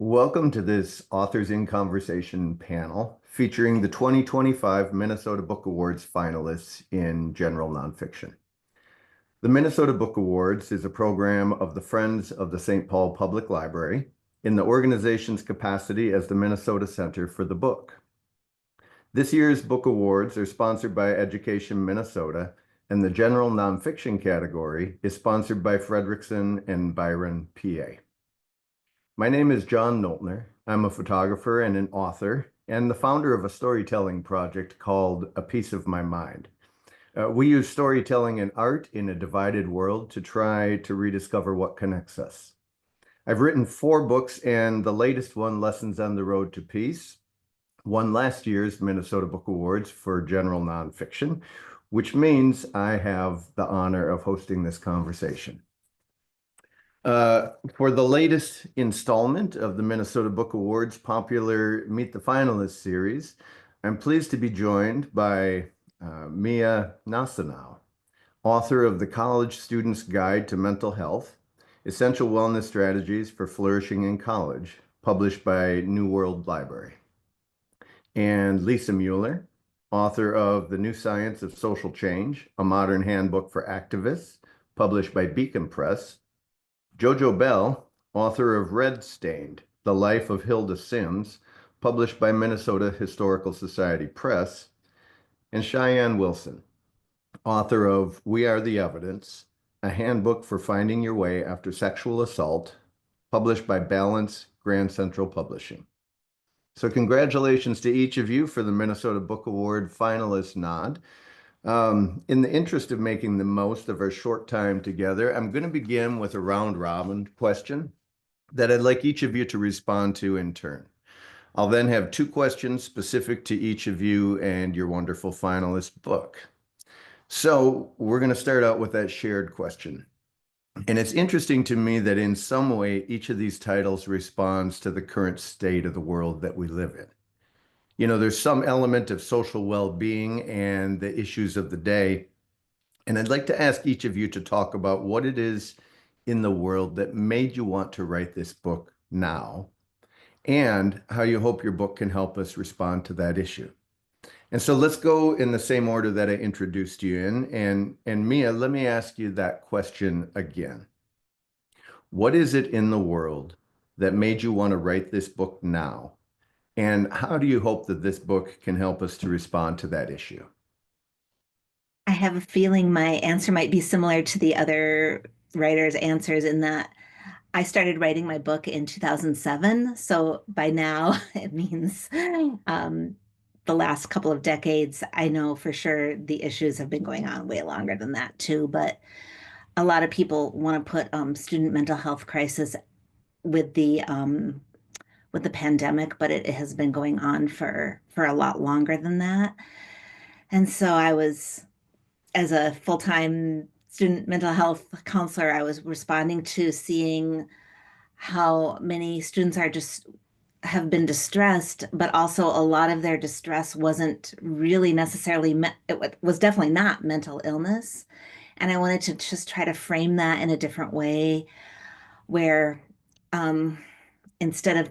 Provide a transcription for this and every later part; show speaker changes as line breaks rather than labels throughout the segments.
Welcome to this Authors in Conversation panel featuring the 2025 Minnesota Book Awards finalists in General Nonfiction. The Minnesota Book Awards is a program of the Friends of the St. Paul Public Library in the organization's capacity as the Minnesota Center for the Book. This year's book awards are sponsored by Education Minnesota, and the General Nonfiction category is sponsored by Frederickson and Byron, PA. My name is John Noltner. I'm a photographer and an author and the founder of a storytelling project called A Piece of My Mind. We use storytelling and art in a divided world to try to rediscover what connects us. I've written 4 books, and the latest one, Lessons on the Road to Peace, won last year's Minnesota Book Awards for General Nonfiction, which means I have the honor of hosting this conversation. For the latest installment of the Minnesota Book Awards popular Meet the Finalists series, I'm pleased to be joined by Mia Nosanow, author of The College Student's Guide to Mental Health, Essential Wellness Strategies for Flourishing in College, published by New World Library. And Lisa Mueller, author of The New Science of Social Change, a Modern Handbook for Activists, published by Beacon Press. JoJo Bell, author of Red Stained, The Life of Hilda Sims, published by Minnesota Historical Society Press, and Cheyenne Wilson, author of We Are the Evidence, a handbook for finding your way after sexual assault, published by Balance Grand Central Publishing. So congratulations to each of you for the Minnesota Book Award finalist nod. In the interest of making the most of our short time together, I'm going to begin with a round robin question that I'd like each of you to respond to in turn. I'll then have 2 questions specific to each of you and your wonderful finalist book. So we're going to start out with that shared question. And it's interesting to me that in some way, each of these titles responds to the current state of the world that we live in. You know, there's some element of social well-being and the issues of the day. And I'd like to ask each of you to talk about what it is in the world that made you want to write this book now, and how you hope your book can help us respond to that issue. And so let's go in the same order that I introduced you in. And Mia, let me ask you that question again. What is it in the world that made you want to write this book now? And how do you hope that this book can help us to respond to that issue?
I have a feeling my answer might be similar to the other writers' answers in that I started writing my book in 2007. So by now, it means the last couple of decades. I know for sure the issues have been going on way longer than that, too. But a lot of people want to put student mental health crisis with the pandemic, but it has been going on for a lot longer than that. And so I was as a full-time student mental health counselor, I was responding to seeing how many students are just have been distressed, but also a lot of their distress wasn't really necessarily, it was definitely not mental illness. And I wanted to just try to frame that in a different way where um, instead of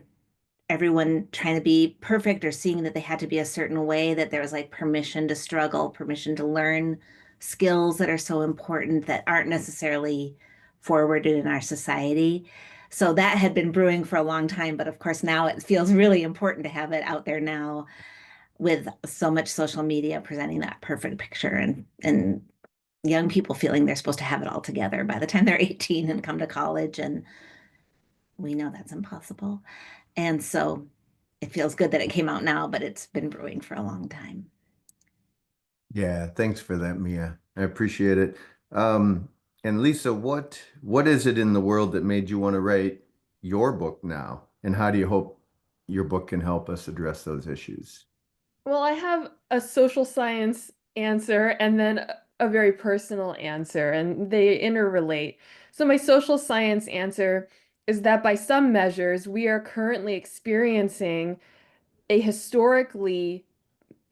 everyone trying to be perfect or seeing that they had to be a certain way, that there was like permission to struggle, permission to learn skills that are so important that aren't necessarily forwarded in our society. So that had been brewing for a long time, but of course now it feels really important to have it out there now with so much social media presenting that perfect picture and young people feeling they're supposed to have it all together by the time they're 18 and come to college, and we know that's impossible. And so it feels good that it came out now, but it's been brewing for a long time.
Yeah, thanks for that, Mia. I appreciate it. And Lisa, what is it in the world that made you want to write your book now? And how do you hope your book can help us address those issues?
Well, I have a social science answer and then a very personal answer, and they interrelate. So, my social science answer is that by some measures, we are currently experiencing a historically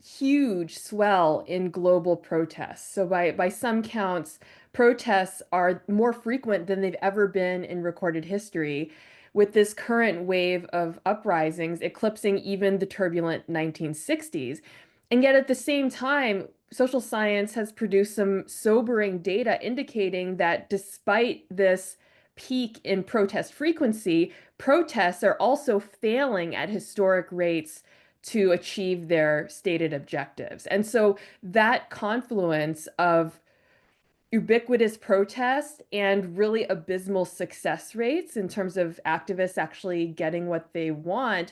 huge swell in global protests. So by some counts, protests are more frequent than they've ever been in recorded history. with this current wave of uprisings eclipsing even the turbulent 1960s. And yet at the same time, social science has produced some sobering data indicating that despite this peak in protest frequency, protests are also failing at historic rates to achieve their stated objectives. And so that confluence of ubiquitous protest and really abysmal success rates in terms of activists actually getting what they want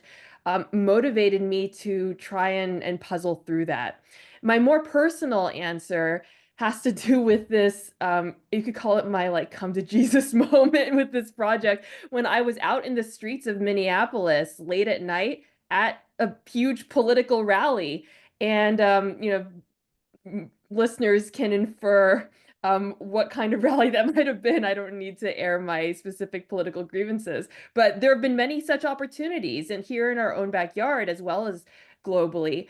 motivated me to try and puzzle through that. My more personal answer has to do with this, you could call it my like come to Jesus moment with this project. When I was out in the streets of Minneapolis late at night at a huge political rally, and listeners can infer what kind of rally that might have been. I don't need to air my specific political grievances, but there have been many such opportunities, and here in our own backyard, as well as globally,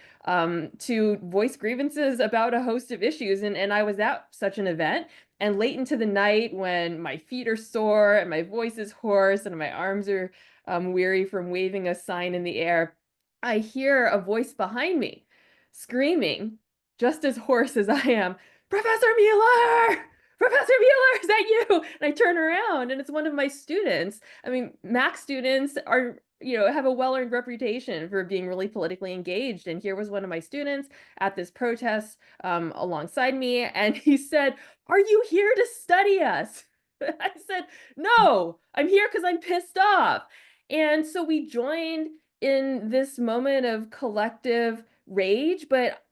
to voice grievances about a host of issues. And I was at such an event, and late into the night, when my feet are sore and my voice is hoarse and my arms are weary from waving a sign in the air, I hear a voice behind me screaming, just as hoarse as I am, Professor Mueller! Professor Mueller, is that you? And I turn around and it's one of my students. I mean, Mac students are, have a well-earned reputation for being really politically engaged. And here was one of my students at this protest alongside me. And he said, "Are you here to study us?" I said, "No, I'm here because I'm pissed off." And so we joined in this moment of collective rage, but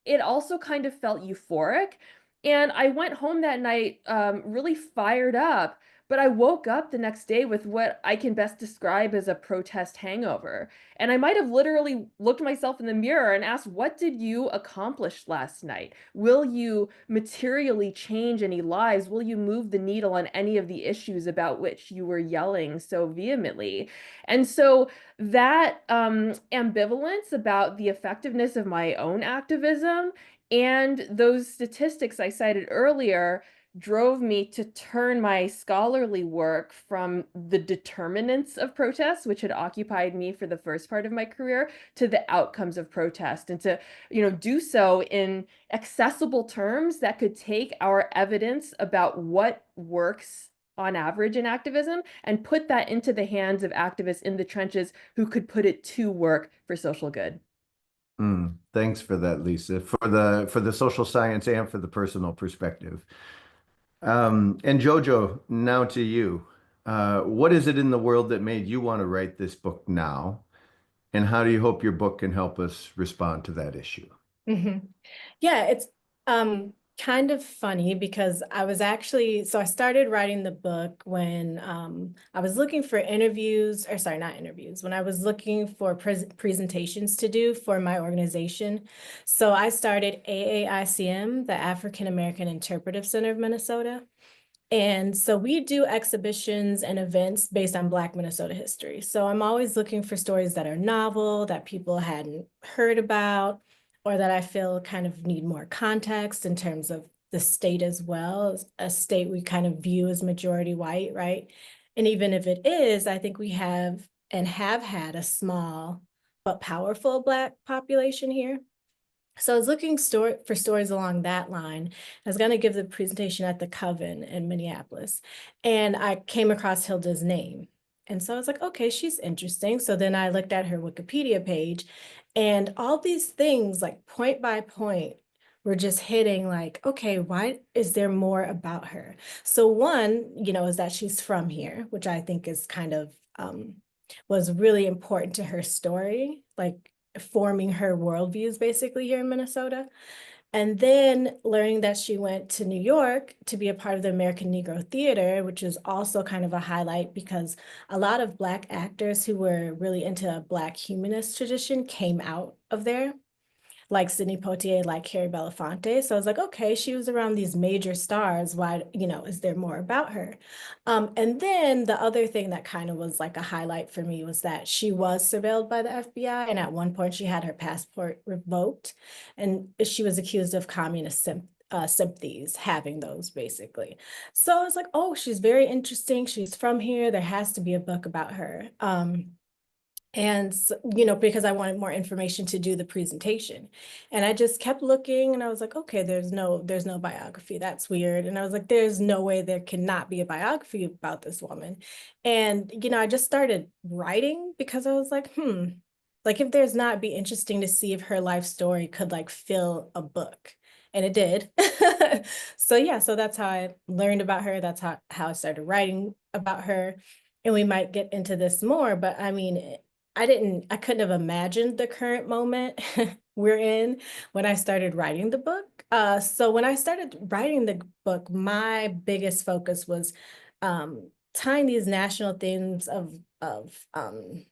it also kind of felt euphoric. And I went home that night really fired up, but I woke up the next day with what I can best describe as a protest hangover. And I might have literally looked myself in the mirror and asked, what did you accomplish last night? Will you materially change any lives? Will you move the needle on any of the issues about which you were yelling so vehemently? And so that ambivalence about the effectiveness of my own activism and those statistics I cited earlier drove me to turn my scholarly work from the determinants of protests, which had occupied me for the first part of my career, to the outcomes of protest, and to, do so in accessible terms that could take our evidence about what works on average in activism and put that into the hands of activists in the trenches who could put it to work for social good.
Thanks for that, Lisa, for the social science and for the personal perspective. And JoJo, now to you. What is it in the world that made you want to write this book now? And how do you hope your book can help us respond to that issue?
Yeah, it's kind of funny because I started writing the book when I was looking for interviews, or sorry, not interviews, when I was looking for presentations to do for my organization. So I started AAICM, the African American Interpretive Center of Minnesota. And so we do exhibitions and events based on Black Minnesota history. So I'm always looking for stories that are novel, that people hadn't heard about, or that I feel kind of need more context in terms of the state as well. A state we kind of view as majority white, right? And even if it is, I think we have and have had a small but powerful Black population here. So I was looking for stories along that line. I was going to give the presentation at the Coven in Minneapolis, and I came across Hilda's name. And so I was like, okay, she's interesting. So then I looked at her Wikipedia page, and all these things, like point by point, were just hitting like, okay, why is there more about her? So one, is that she's from here, which I think is kind of was really important to her story, like forming her worldviews basically here in Minnesota. And then learning that she went to New York to be a part of the American Negro Theater, which is also kind of a highlight because a lot of Black actors who were really into a Black humanist tradition came out of there, like Sidney Poitier, like Harry Belafonte. So I was like, okay, she was around these major stars. Why, is there more about her? And then the other thing that kind of was like a highlight for me was that she was surveilled by the FBI. And at one point she had her passport revoked and she was accused of communist sympathies having those, basically. So I was like, oh, she's very interesting. She's from here. There has to be a book about her. And, you know, because I wanted more information to do the presentation. And I just kept looking and I was like, okay, there's no biography. That's weird. And I was like, there's no way there cannot be a biography about this woman. And, you know, I just started writing because I was like, like if there's not, it'd be interesting to see if her life story could like fill a book. And it did. So yeah, so that's how I learned about her. That's how I started writing about her. And we might get into this more, but I mean, I couldn't have imagined the current moment we're in when I started writing the book. So when I started writing the book, my biggest focus was tying these national themes of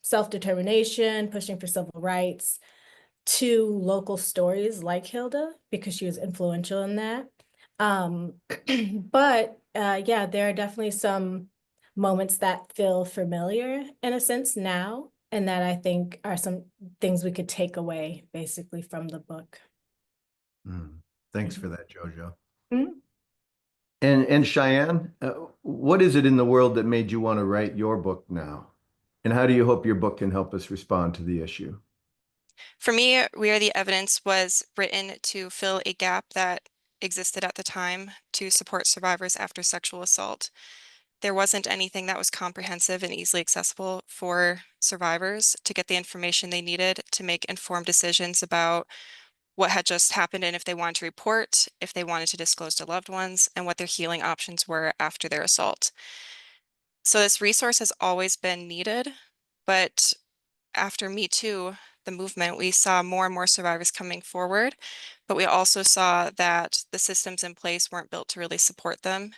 self-determination, pushing for civil rights, to local stories like Hilda, because she was influential in that. But yeah, there are definitely some moments that feel familiar in a sense now, and that I think are some things we could take away basically from the book.
Thanks for that, JoJo.
Mhm.
And Cheyenne, what is it in the world that made you want to write your book now? And how do you hope your book can help us respond to the issue?
For me, We Are the Evidence was written to fill a gap that existed at the time to support survivors after sexual assault. There wasn't anything that was comprehensive and easily accessible for survivors to get the information they needed to make informed decisions about what had just happened and if they wanted to report, if they wanted to disclose to loved ones, and what their healing options were after their assault. So this resource has always been needed, but after Me Too, the movement, we saw more and more survivors coming forward, but we also saw that the systems in place weren't built to really support them.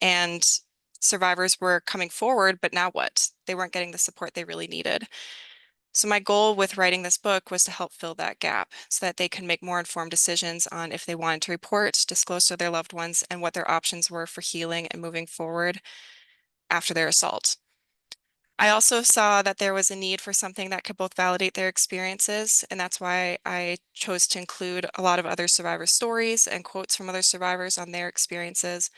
And survivors were coming forward, but now what? They weren't getting the support they really needed. So my goal with writing this book was to help fill that gap so that they could make more informed decisions on if they wanted to report, disclose to their loved ones, and what their options were for healing and moving forward after their assault. I also saw that there was a need for something that could both validate their experiences, and that's why I chose to include a lot of other survivor stories and quotes from other survivors on their experiences.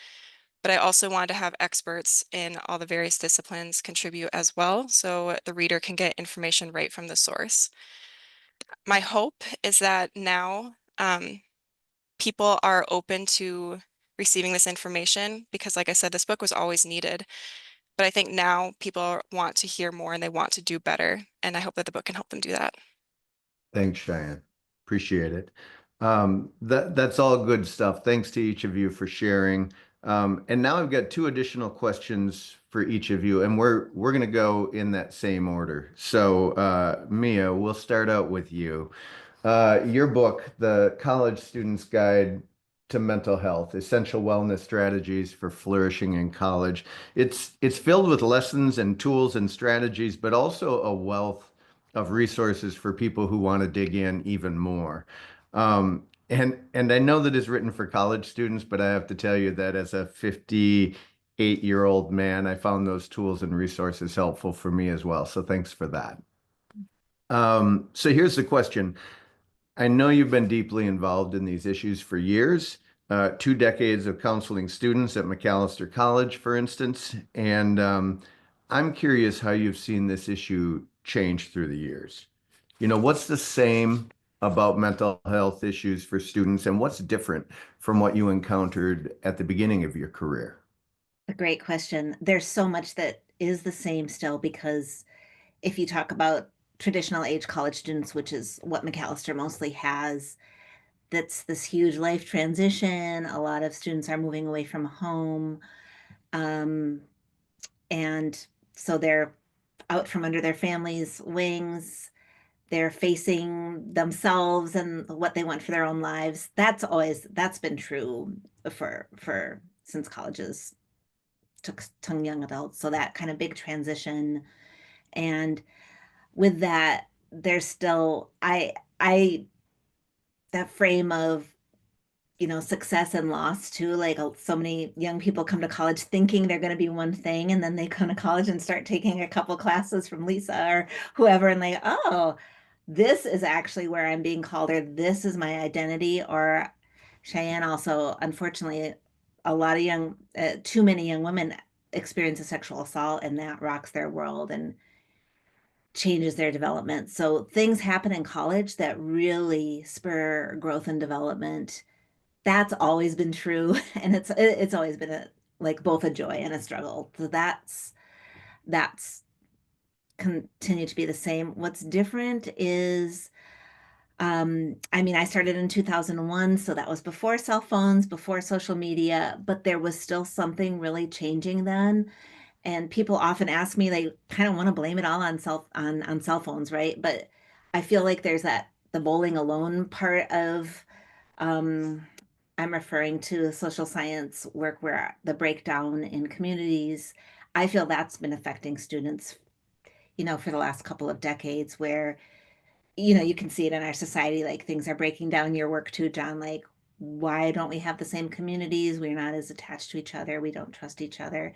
But I also wanted to have experts in all the various disciplines contribute as well, so the reader can get information right from the source. My hope is that now people are open to receiving this information because, like I said, this book was always needed. But I think now people want to hear more and they want to do better. And I hope that the book can help them do that.
Thanks, Cheyenne. Appreciate it. That's all good stuff. Thanks to each of you for sharing. And now I've got two additional questions for each of you, and we're going to go in that same order. So, Mia, we'll start out with you. Your book, The College Student's Guide to Mental Health: Essential Wellness Strategies for Flourishing in College. It's filled with lessons and tools and strategies, but also a wealth of resources for people who want to dig in even more. And I know that it's written for college students, but I have to tell you that as a 58-year-old man, I found those tools and resources helpful for me as well. So thanks for that. So here's the question. I know you've been deeply involved in these issues for years, 2 decades of counseling students at Macalester College, for instance, and I'm curious how you've seen this issue change through the years. You know, what's the same about mental health issues for students, and what's different from what you encountered at the beginning of your career?
A great question. There's so much that is the same still, because if you talk about traditional age college students, which is what Macalester mostly has, that's this huge life transition. A lot of students are moving away from home. And so they're out from under their families' wings. They're facing themselves and what they want for their own lives. That's been true for since colleges took young adults. So that kind of big transition. And with that, there's still I that frame of, success and loss too. Like, so many young people come to college thinking they're going to be one thing, and then they come to college and start taking a couple classes from Lisa or whoever, and like, oh, this is actually where I'm being called, or this is my identity, or Cheyenne also, unfortunately, a lot of too many young women experience a sexual assault, and that rocks their world and changes their development. So things happen in college that really spur growth and development. That's always been true, and it's always been like both a joy and a struggle. So that's continued to be the same. What's different is I mean, I started in 2001, so that was before cell phones, before social media, but there was still something really changing then. And people often ask me, they kind of want to blame it all on cell phones, right? But I feel like there's the bowling alone part of um, I'm referring to social science work where the breakdown in communities. I feel that's been affecting students, for the last couple of decades, where you can see it in our society, like things are breaking down. Your work too, John, like why don't we have the same communities? We're not as attached to each other. We don't trust each other.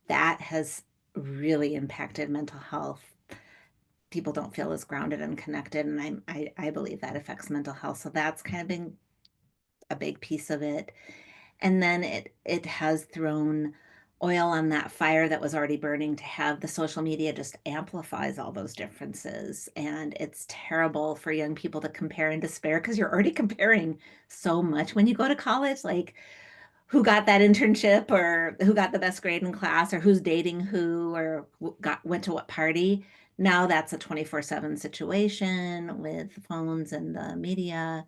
That has really impacted mental health. People don't feel as grounded and connected, and I believe that affects mental health. So that's kind of been a big piece of it. And then it has thrown oil on that fire that was already burning, to have the social media just amplifies all those differences. And it's terrible for young people to compare and despair, because you're already comparing so much when you go to college, like who got that internship, or who got the best grade in class, or who's dating who, or went to what party. Now that's a 24/7 situation with phones and the media,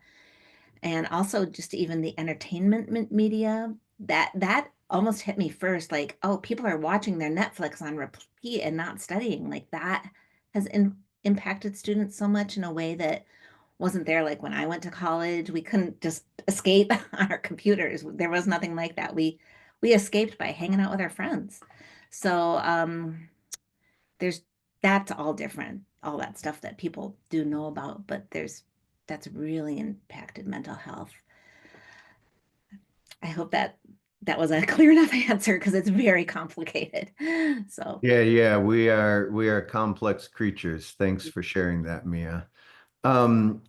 and also just even the entertainment media. That almost hit me first, like, oh, people are watching their Netflix on repeat and not studying. Like that has impacted students so much in a way that wasn't there. Like when I went to college, we couldn't just escape on our computers. There was nothing like that. We escaped by hanging out with our friends. So there's that's all different, all that stuff that people do know about, but that's really impacted mental health. I hope that was a clear enough answer, because it's very complicated. So
Yeah, we are complex creatures. Thanks for sharing that, Mia. And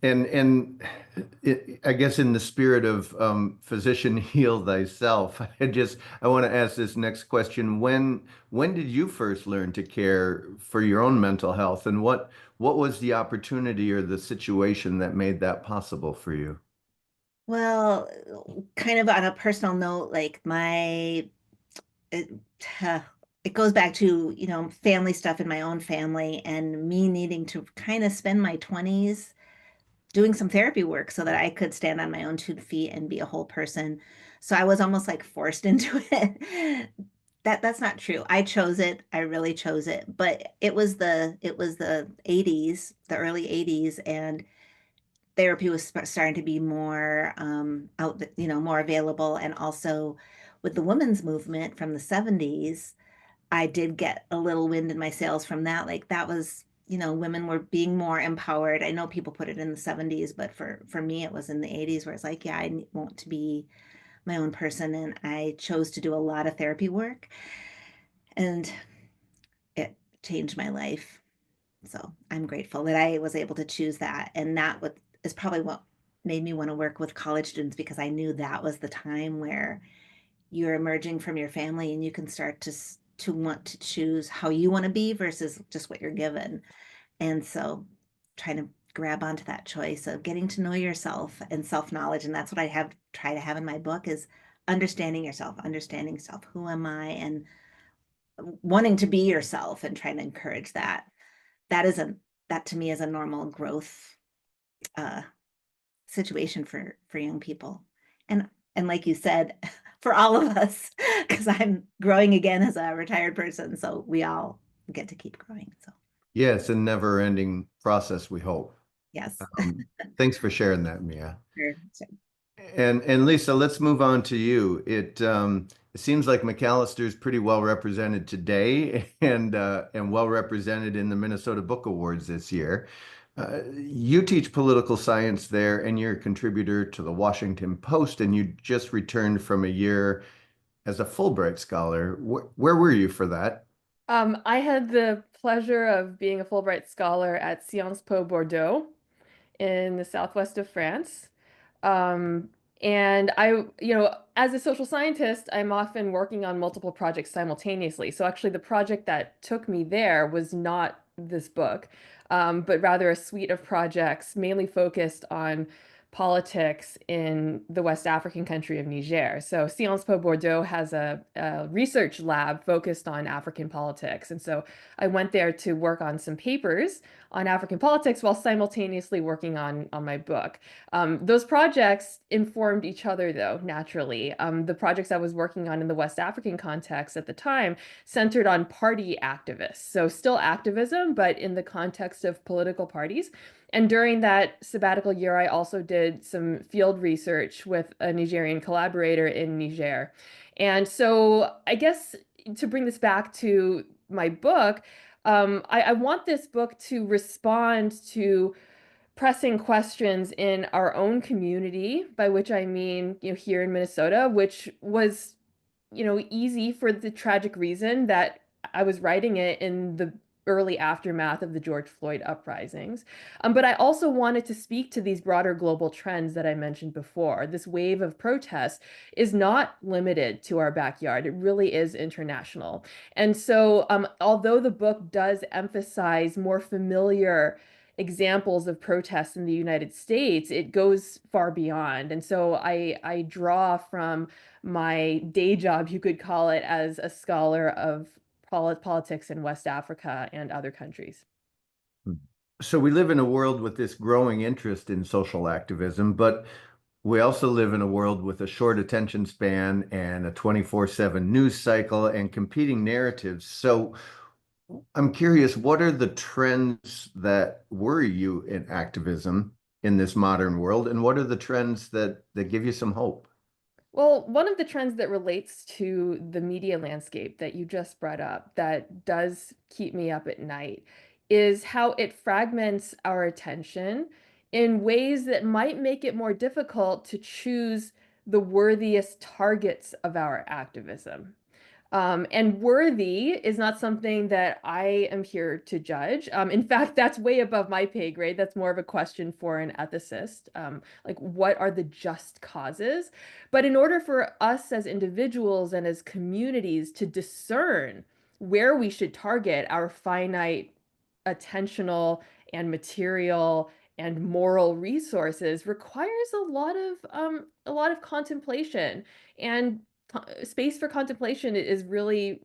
I guess in the spirit of physician heal thyself, I want to ask this next question. When did you first learn to care for your own mental health, and what was the opportunity or the situation that made that possible for you?
well, kind of on a personal note, like it, it goes back to, family stuff in my own family, and me needing to kind of spend my 20s doing some therapy work so that I could stand on my own 2 feet and be a whole person. So I was almost like forced into it. That's not true. I chose it. I really chose it. But it was the 80s, the early 80s, and therapy was starting to be more more available. And also with the women's movement from the 70s, I did get a little wind in my sails from that. Like that was, women were being more empowered. I know people put it in the 70s, but for me, it was in the 80s, where it's like, yeah, I want to be my own person. And I chose to do a lot of therapy work, and it changed my life. So I'm grateful that I was able to choose that. And that is probably what made me want to work with college students, because I knew that was the time where you're emerging from your family, and you can start to want to choose how you want to be versus just what you're given. And so trying to grab onto that choice of getting to know yourself and self-knowledge. And that's what I have try to have in my book, is understanding self. Who am I? And wanting to be yourself, and trying to encourage that. That to me is a normal growth uh situation for young people. And like you said, for all of us, because I'm growing again as a retired person, so we all get to keep growing. So
Yes, a never-ending process, we hope.
yes.
Thanks for sharing that, Mia.
Sure.
And Lisa, let's move on to you. It seems like McAllister is pretty well represented today, and well represented in the Minnesota Book Awards this year. You teach political science there, and you're a contributor to the Washington Post, and you just returned from a year as a Fulbright scholar. Where were you for that?
I had the pleasure of being a Fulbright scholar at Sciences Po Bordeaux in the southwest of France. Um, And as a social scientist, I'm often working on multiple projects simultaneously. So actually, the project that took me there was not this book, but rather a suite of projects mainly focused on politics in the West African country of Niger. So Sciences Po Bordeaux has a research lab focused on African politics. And so I went there to work on some papers on African politics while simultaneously working on my book. Those projects informed each other, though, naturally. The projects I was working on in the West African context at the time centered on party activists. So still activism, but in the context of political parties. And during that sabbatical year, I also did some field research with a Nigerian collaborator in Niger. And so I guess to bring this back to my book, I want this book to respond to pressing questions in our own community, by which I mean, here in Minnesota, which was, easy for the tragic reason that I was writing it in the early aftermath of the George Floyd uprisings. But I also wanted to speak to these broader global trends that I mentioned before. This wave of protest is not limited to our backyard. It really is international. And so, although the book does emphasize more familiar examples of protests in the United States, it goes far beyond. And so I draw from my day job, you could call it, as a scholar of politics in West Africa and other countries.
So we live in a world with this growing interest in social activism, but we also live in a world with a short attention span and a 24/7 news cycle and competing narratives. So I'm curious, what are the trends that worry you in activism in this modern world, and what are the trends that give you some hope?
Well, one of the trends that relates to the media landscape that you just brought up that does keep me up at night is how it fragments our attention in ways that might make it more difficult to choose the worthiest targets of our activism. And worthy is not something that I am here to judge. In fact, that's way above my pay grade. That's more of a question for an ethicist. Like, what are the just causes? But in order for us as individuals and as communities to discern where we should target our finite attentional and material and moral resources requires a lot of contemplation, and space for contemplation is really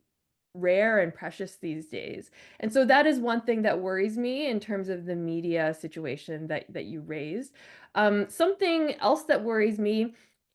rare and precious these days. And so that is one thing that worries me in terms of the media situation that you raised. Something else that worries me,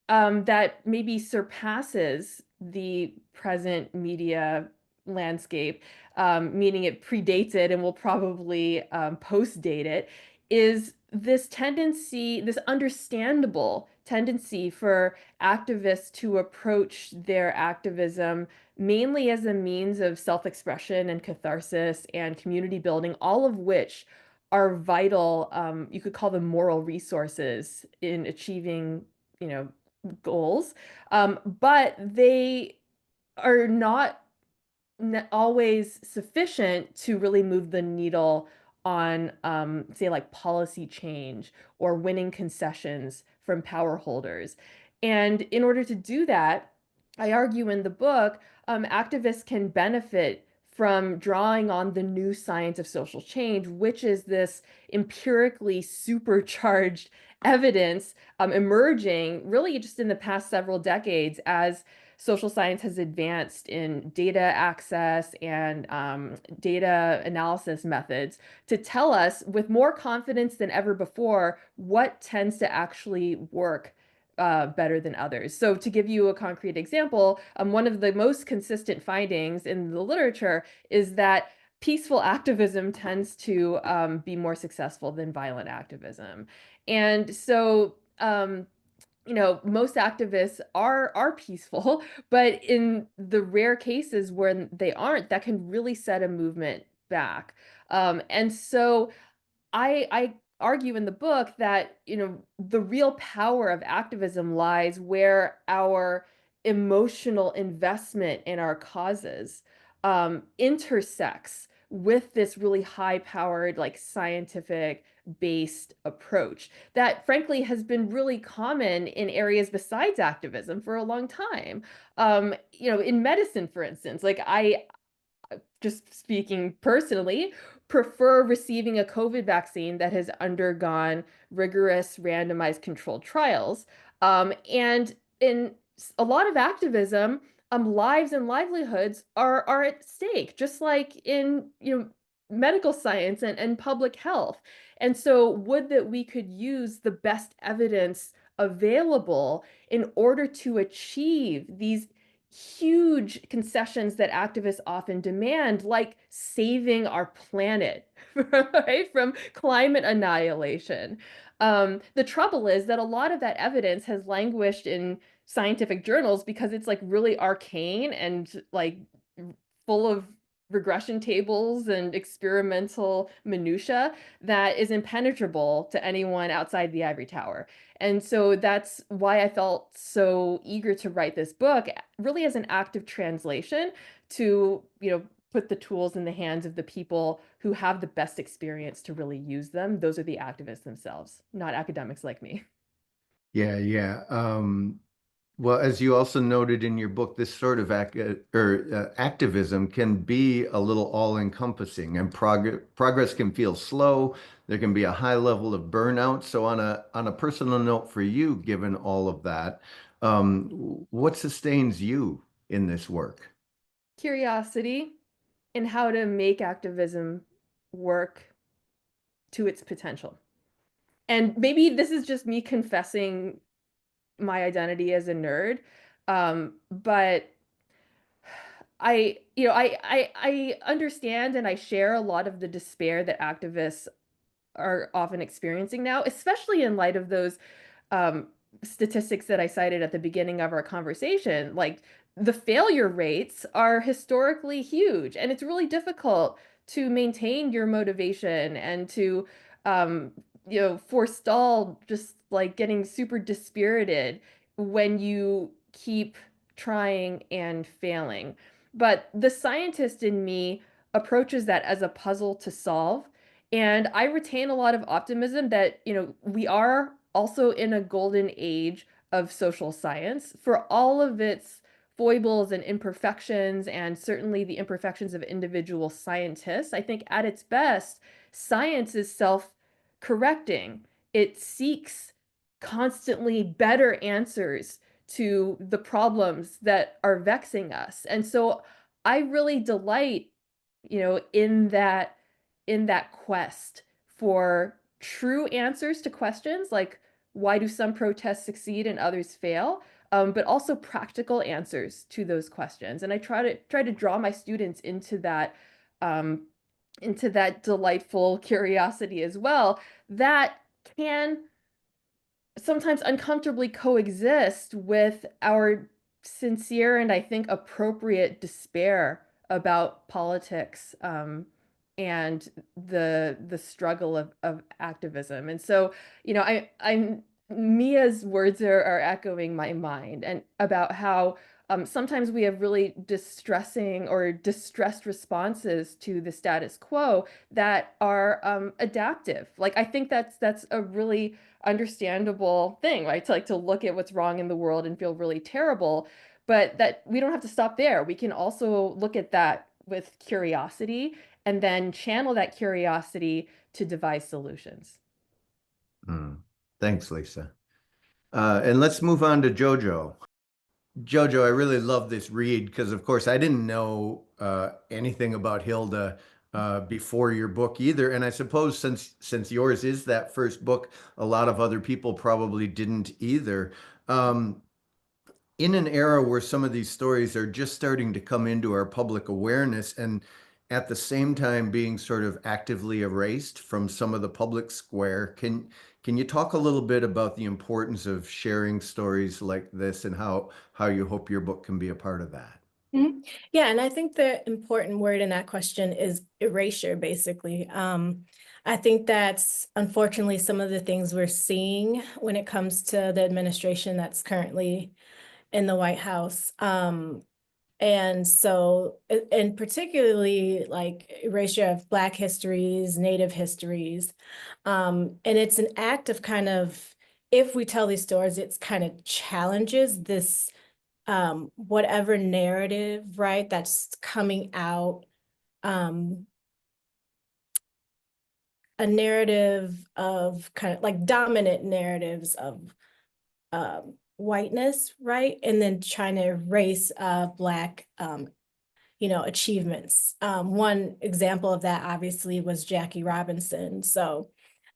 that maybe surpasses the present media landscape, meaning it predates it and will probably post-date it, is this tendency, this understandable tendency for activists to approach their activism mainly as a means of self-expression and catharsis and community building, all of which are vital, you could call them moral resources in achieving, goals. But they are not always sufficient to really move the needle on, say, like policy change or winning concessions from power holders. And in order to do that, I argue in the book, activists can benefit from drawing on the new science of social change, which is this empirically supercharged evidence, emerging really just in the past several decades as social science has advanced in data access and data analysis methods to tell us with more confidence than ever before what tends to actually work better than others. So to give you a concrete example, one of the most consistent findings in the literature is that peaceful activism tends to be more successful than violent activism. And so, most activists are peaceful, but in the rare cases when they aren't, that can really set a movement back. And so I argue in the book that, the real power of activism lies where our emotional investment in our causes intersects with this really high-powered, like scientific based approach that frankly has been really common in areas besides activism for a long time. In medicine, for instance, like I, just speaking personally, prefer receiving a COVID vaccine that has undergone rigorous randomized controlled trials. And in a lot of activism, lives and livelihoods are at stake, just like in medical science and public health. And so would that we could use the best evidence available in order to achieve these huge concessions that activists often demand, like saving our planet, right, from climate annihilation. The trouble is that a lot of that evidence has languished in scientific journals because it's like really arcane and like full of regression tables and experimental minutia that is impenetrable to anyone outside the ivory tower. And so that's why I felt so eager to write this book, really as an act of translation to, put the tools in the hands of the people who have the best experience to really use them. Those are the activists themselves, not academics like me.
Yeah, yeah. Well, as you also noted in your book, this sort of activism can be a little all-encompassing, and progress can feel slow. There can be a high level of burnout. So, on a personal note for you, given all of that, what sustains you in this work?
Curiosity in how to make activism work to its potential. And maybe this is just me confessing my identity as a nerd. But I understand and I share a lot of the despair that activists are often experiencing now, especially in light of those um, statistics that I cited at the beginning of our conversation. Like the failure rates are historically huge, and it's really difficult to maintain your motivation and to um, forestall just like getting super dispirited when you keep trying and failing. But the scientist in me approaches that as a puzzle to solve. And I retain a lot of optimism that, we are also in a golden age of social science for all of its foibles and imperfections, and certainly the imperfections of individual scientists. I think at its best, science is self-correcting. It seeks constantly better answers to the problems that are vexing us. And so I really delight, in that quest for true answers to questions like why do some protests succeed and others fail, but also practical answers to those questions. And I try to draw my students um, into that delightful curiosity as well that can sometimes uncomfortably coexist with our sincere and I think appropriate despair about politics, and the struggle of activism. And so, I'm Mia's words are echoing my mind and about how sometimes we have really distressing or distressed responses to the status quo that are adaptive. Like I think that's a really understandable thing, right? To look at what's wrong in the world and feel really terrible, but that we don't have to stop there. We can also look at that with curiosity and then channel that curiosity to devise solutions.
Thanks, Lisa. And let's move on to JoJo. JoJo, I really love this read because, of course, I didn't know anything about Hilda before your book either. And I suppose since yours is that first book, a lot of other people probably didn't either. In an era where some of these stories are just starting to come into our public awareness and at the same time being sort of actively erased from some of the public square, can you talk a little bit about the importance of sharing stories like this and how you hope your book can be a part of that?
Mm-hmm. Yeah, and I think the important word in that question is erasure, basically. I think that's unfortunately some of the things we're seeing when it comes to the administration that's currently in the White House. And so, and particularly like erasure of Black histories, Native histories. And it's an act of kind of, if we tell these stories, it's kind of challenges this whatever narrative, right, that's coming out, a narrative of kind of like dominant narratives of whiteness, right? And then trying to erase Black achievements. One example of that obviously was Jackie Robinson. So,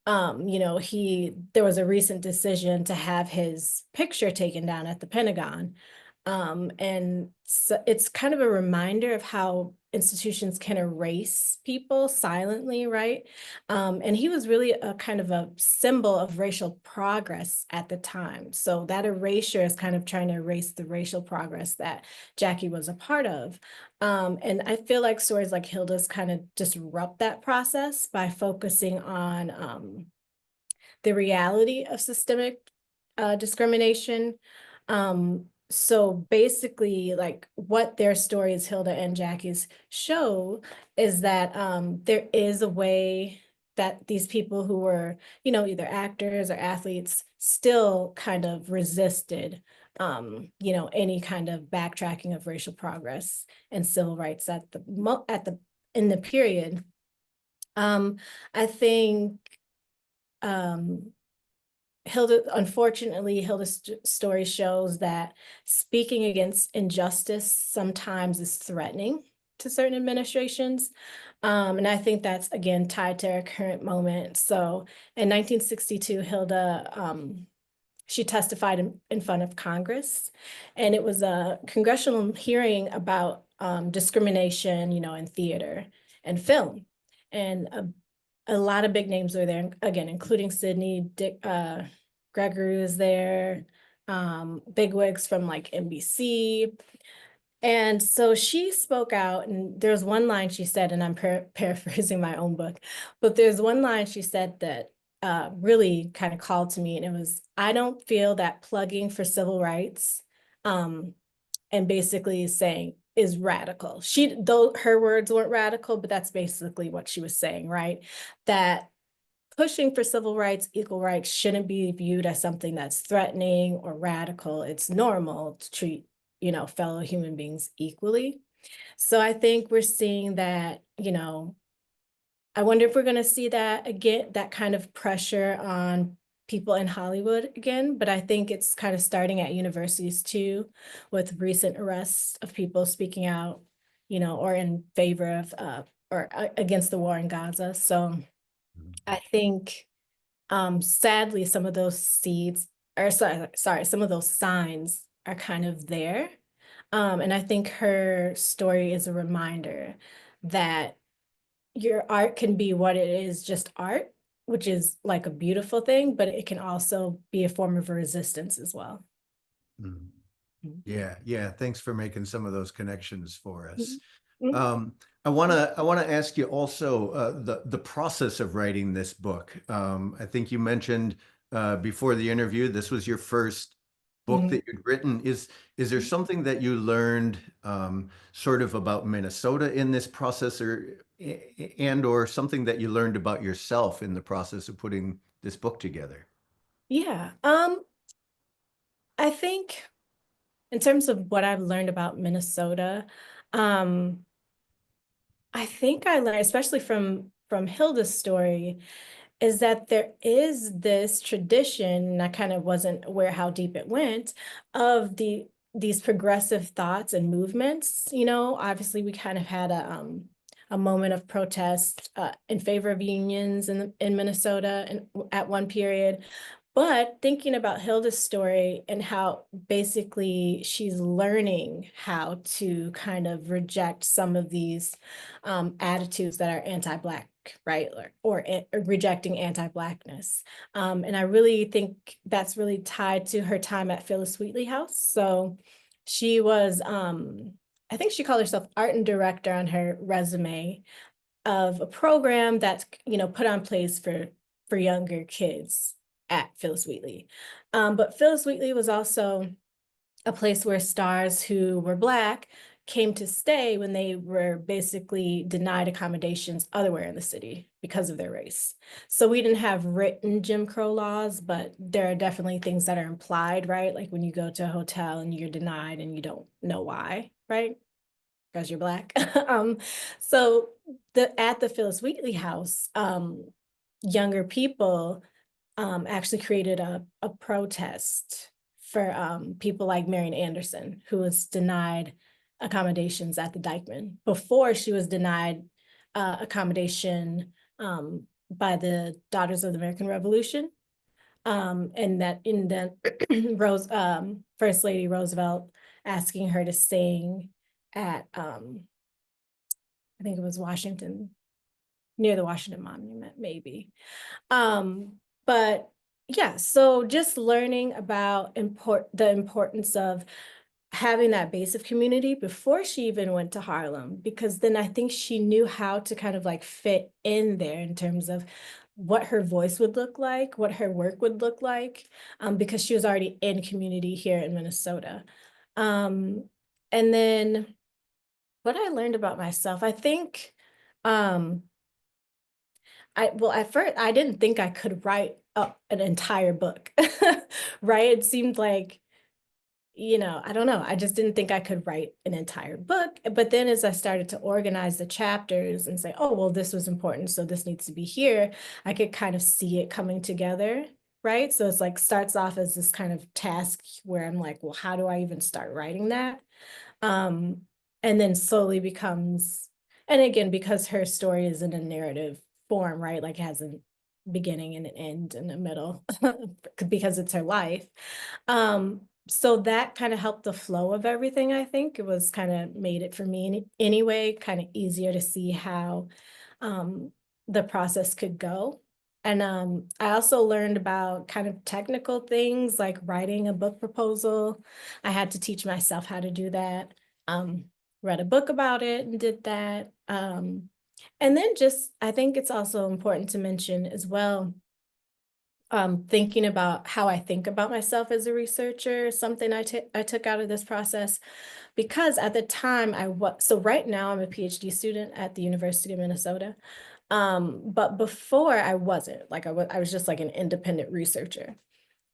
there was a recent decision to have his picture taken down at the Pentagon. And so it's kind of a reminder of how institutions can erase people silently, right? And he was really a kind of a symbol of racial progress at the time. So that erasure is kind of trying to erase the racial progress that Jackie was a part of. And I feel like stories like Hilda's kind of disrupt that process by focusing on the reality of systemic discrimination. So basically, like what their stories, Hilda and Jackie's, show is that there is a way that these people who were, either actors or athletes still kind of resisted, any kind of backtracking of racial progress and civil rights in the period. I think Hilda's story shows that speaking against injustice sometimes is threatening to certain administrations. And I think that's, again, tied to our current moment. So in 1962, Hilda, she testified in front of Congress, and it was a congressional hearing about discrimination, in theater and film. And a lot of big names were there, again, including Sidney Gregory was there, bigwigs from like NBC. And so she spoke out, and there's one line she said, and I'm paraphrasing my own book, but there's one line she said that really kind of called to me, and it was, "I don't feel that plugging for civil rights and basically saying is radical." Though her words weren't radical, but that's basically what she was saying, right? That pushing for civil rights, equal rights shouldn't be viewed as something that's threatening or radical. It's normal to treat, fellow human beings equally. So I think we're seeing that, I wonder if we're going to see that again, that kind of pressure on people in Hollywood again, but I think it's kind of starting at universities too, with recent arrests of people speaking out, or in favor of or against the war in Gaza. So I think sadly some of those seeds, or sorry, some of those signs are kind of there. And I think her story is a reminder that your art can be what it is, just art, which is like a beautiful thing, but it can also be a form of resistance as well.
Mhm. Yeah. Thanks for making some of those connections for us.
Mhm.
I want to ask you also the process of writing this book. I think you mentioned before the interview this was your first book that you'd written. Is there something that you learned sort of about Minnesota in this process, or something that you learned about yourself in the process of putting this book together?
Yeah. I think in terms of what I've learned about Minnesota, I think I learned, especially from Hilda's story, is that there is this tradition, and I kind of wasn't aware how deep it went, of these progressive thoughts and movements. Obviously we kind of had a moment of protest in favor of unions in Minnesota and at one period. But thinking about Hilda's story and how basically she's learning how to kind of reject some of these attitudes that are anti-Black, right? Or rejecting anti-Blackness. And I really think that's really tied to her time at Phyllis Wheatley House. So she was, I think she called herself art and director on her resume of a program that's, put on place for younger kids at Phyllis Wheatley. But Phyllis Wheatley was also a place where stars who were Black came to stay when they were basically denied accommodations otherwhere in the city because of their race. So we didn't have written Jim Crow laws, but there are definitely things that are implied, right? Like when you go to a hotel and you're denied and you don't know why, right? Because you're Black. So at the Phyllis Wheatley House, younger people actually created a protest for people like Marian Anderson, who was denied accommodations at the Dyckman before she was denied accommodation by the Daughters of the American Revolution. And that in the Rose, First Lady Roosevelt asking her to sing at, I think it was Washington, near the Washington Monument, maybe. But yeah, so just learning about the importance of having that base of community before she even went to Harlem, because then I think she knew how to kind of like fit in there in terms of what her voice would look like, what her work would look like, because she was already in community here in Minnesota. And then what I learned about myself, I think, well, at first I didn't think I could write an entire book, right? It seemed like, I don't know. I just didn't think I could write an entire book. But then as I started to organize the chapters and say, oh, well, this was important, so this needs to be here, I could kind of see it coming together, right? So it's like starts off as this kind of task where I'm like, well, how do I even start writing that? And then slowly becomes, and again, because her story is in a narrative form, right? Like it has a beginning and an end and a middle because it's her life. So that kind of helped the flow of everything. I think it was kind of made it for me anyway, kind of easier to see how the process could go. And I also learned about kind of technical things like writing a book proposal. I had to teach myself how to do that. Read a book about it and did that. And then I think it's also important to mention as well, thinking about how I think about myself as a researcher, something I took out of this process, because at the time so right now I'm a PhD student at the University of Minnesota. But before I wasn't, like I was just like an independent researcher.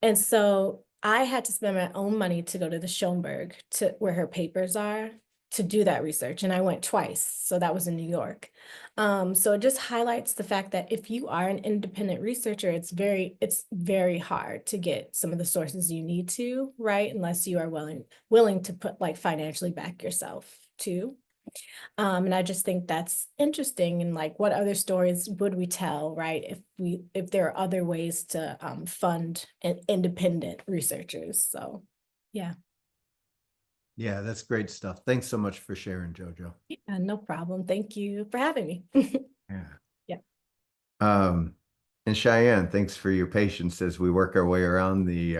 And so I had to spend my own money to go to the Schoenberg to where her papers are to do that research. And I went twice. So that was in New York. So it just highlights the fact that if you are an independent researcher, it's very hard to get some of the sources you need to, right? Unless you are willing to put like financially back yourself too. And I just think that's interesting. And like, what other stories would we tell, right? If there are other ways to fund independent researchers. So, yeah.
Yeah, that's great stuff. Thanks so much for sharing, JoJo.
Yeah, no problem. Thank you for having me.
Yeah.
Yeah.
And Cheyenne, thanks for your patience as we work our way around the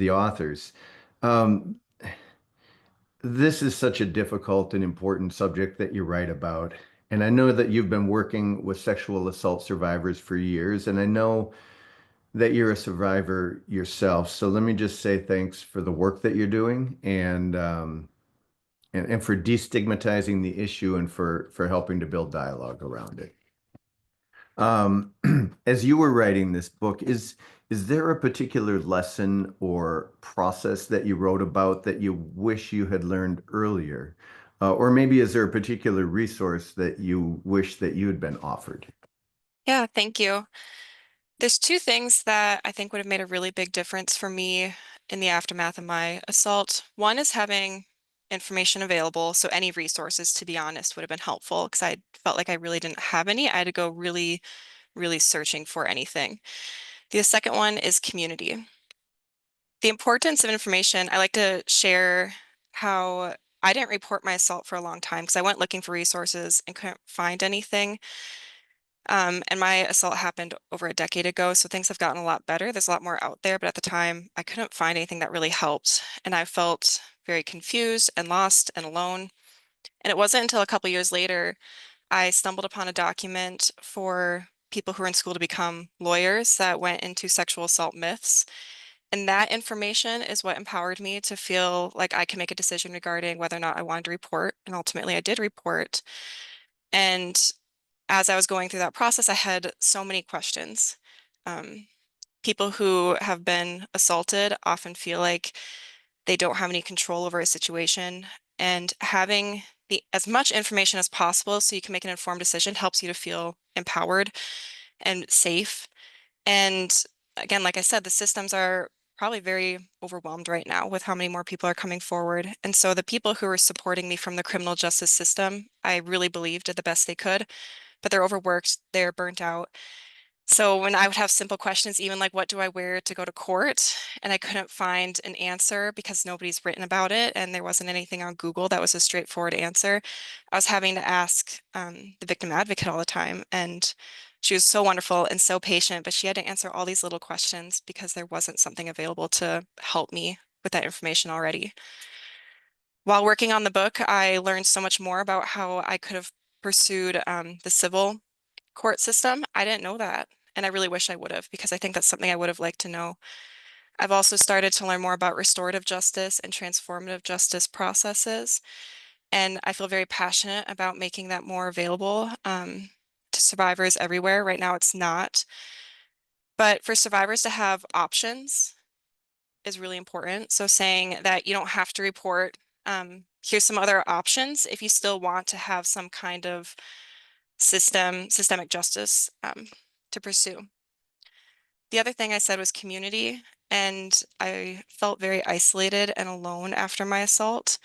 authors. This is such a difficult and important subject that you write about. And I know that you've been working with sexual assault survivors for years, and I know that you're a survivor yourself. So let me just say thanks for the work that you're doing and for destigmatizing the issue and for helping to build dialogue around it. As you were writing this book, is there a particular lesson or process that you wrote about that you wish you had learned earlier? Or maybe is there a particular resource that you wish that you had been offered?
Yeah, thank you. There's two things that I think would have made a really big difference for me in the aftermath of my assault. One is having information available. So any resources, to be honest, would have been helpful because I felt like I really didn't have any. I had to go really, really searching for anything. The second one is community. The importance of information, I like to share how I didn't report my assault for a long time because I went looking for resources and couldn't find anything. And my assault happened over a decade ago, so things have gotten a lot better. There's a lot more out there, but at the time, I couldn't find anything that really helped. And I felt very confused and lost and alone. And it wasn't until a couple years later, I stumbled upon a document for people who are in school to become lawyers that went into sexual assault myths. And that information is what empowered me to feel like I can make a decision regarding whether or not I wanted to report. And ultimately, I did report. And as I was going through that process, I had so many questions. People who have been assaulted often feel like they don't have any control over a situation, and having as much information as possible so you can make an informed decision helps you to feel empowered and safe. And again, like I said, the systems are probably very overwhelmed right now with how many more people are coming forward. And so the people who are supporting me from the criminal justice system, I really believe did the best they could, but they're overworked, they're burnt out. So when I would have simple questions, even like, what do I wear to go to court? And I couldn't find an answer because nobody's written about it and there wasn't anything on Google that was a straightforward answer. I was having to ask the victim advocate all the time. And she was so wonderful and so patient, but she had to answer all these little questions because there wasn't something available to help me with that information already. While working on the book, I learned so much more about how I could have pursued the civil court system. I didn't know that. And I really wish I would have, because I think that's something I would have liked to know. I've also started to learn more about restorative justice and transformative justice processes. And I feel very passionate about making that more available to survivors everywhere. Right now, it's not. But for survivors to have options is really important. So saying that you don't have to report, here's some other options if you still want to have some kind of systemic justice to pursue. The other thing I said was community, and I felt very isolated and alone after my assault.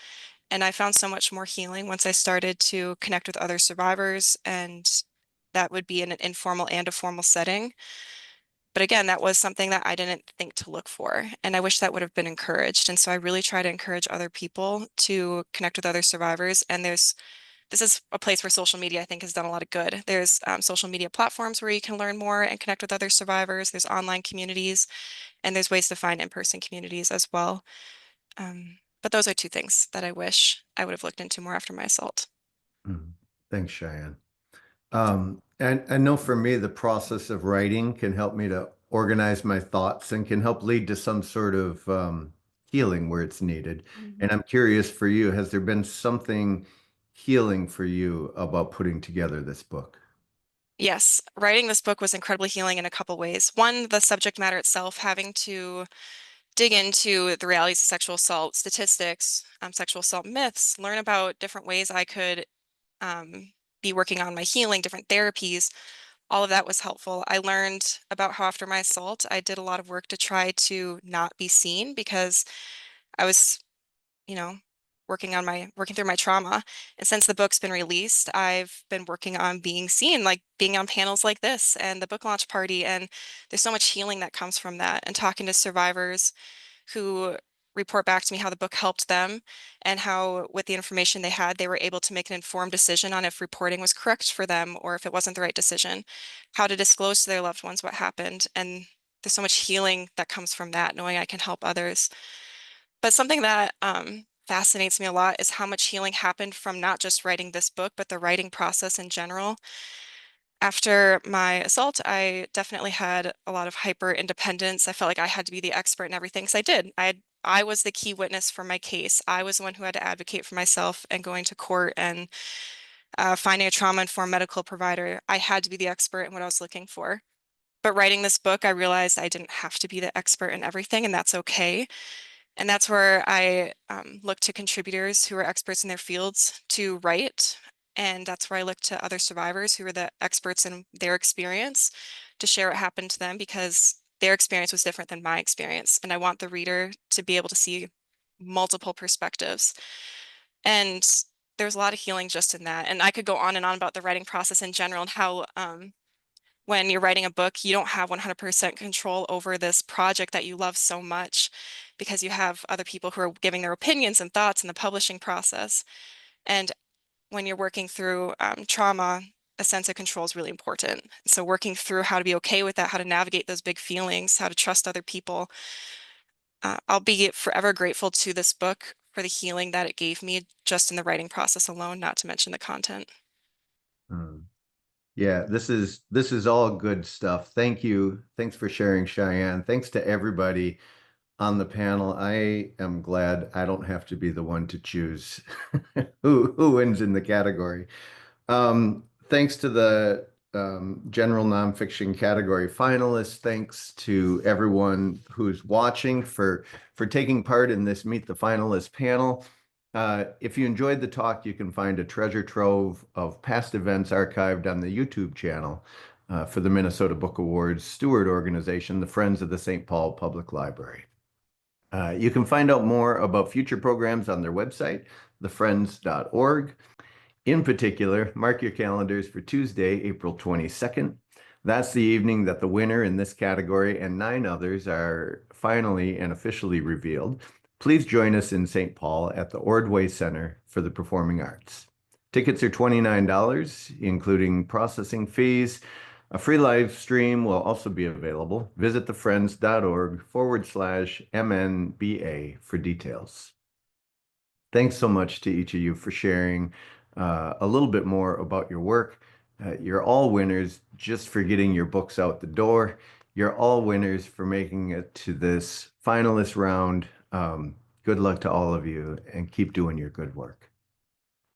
And I found so much more healing once I started to connect with other survivors, and that would be in an informal and a formal setting. But again, that was something that I didn't think to look for, and I wish that would have been encouraged. And so I really try to encourage other people to connect with other survivors. And this is a place where social media, I think, has done a lot of good. There's social media platforms where you can learn more and connect with other survivors. There's online communities, and there's ways to find in-person communities as well. But those are two things that I wish I would have looked into more after my assault.
Thanks, Cheyenne. And I know for me, the process of writing can help me to organize my thoughts and can help lead to some sort of healing where it's needed. And I'm curious for you, has there been something healing for you about putting together this book?
Yes, writing this book was incredibly healing in a couple ways. One, the subject matter itself, having to dig into the realities of sexual assault, statistics, sexual assault myths, learn about different ways I could be working on my healing, different therapies. All of that was helpful. I learned about how after my assault, I did a lot of work to try to not be seen because I was, you know, working through my trauma. And since the book's been released, I've been working on being seen, like being on panels like this and the book launch party. And there's so much healing that comes from that, and talking to survivors who report back to me how the book helped them and how with the information they had, they were able to make an informed decision on if reporting was correct for them or if it wasn't the right decision, how to disclose to their loved ones what happened. And there's so much healing that comes from that, knowing I can help others. But something that fascinates me a lot is how much healing happened from not just writing this book, but the writing process in general. After my assault, I definitely had a lot of hyper independence. I felt like I had to be the expert in everything, because I did. I was the key witness for my case. I was the one who had to advocate for myself and going to court and finding a trauma-informed medical provider. I had to be the expert in what I was looking for. But writing this book, I realized I didn't have to be the expert in everything, and that's okay. And that's where I look to contributors who are experts in their fields to write. And that's where I look to other survivors who are the experts in their experience to share what happened to them, because their experience was different than my experience. And I want the reader to be able to see multiple perspectives. And there's a lot of healing just in that. And I could go on and on about the writing process in general and how when you're writing a book, you don't have 100% control over this project that you love so much, because you have other people who are giving their opinions and thoughts in the publishing process. And when you're working through trauma, a sense of control is really important. So working through how to be okay with that, how to navigate those big feelings, how to trust other people. I'll be forever grateful to this book for the healing that it gave me just in the writing process alone, not to mention the content.
Yeah, this is all good stuff. Thank you. Thanks for sharing, Cheyenne. Thanks to everybody on the panel. I am glad I don't have to be the one to choose who wins in the category. Thanks to the general nonfiction category finalists. Thanks to everyone who's watching for taking part in this Meet the Finalists panel. If you enjoyed the talk, you can find a treasure trove of past events archived on the YouTube channel for the Minnesota Book Awards steward organization, the Friends of the St. Paul Public Library. You can find out more about future programs on their website, thefriends.org. In particular, mark your calendars for Tuesday, April 22nd. That's the evening that the winner in this category and 9 others are finally and officially revealed. Please join us in St. Paul at the Ordway Center for the Performing Arts. Tickets are $29, including processing fees. A free live stream will also be available. Visit thefriends.org/MNBA for details. Thanks so much to each of you for sharing a little bit more about your work. You're all winners just for getting your books out the door. You're all winners for making it to this finalist round. Good luck to all of you and keep doing your good work.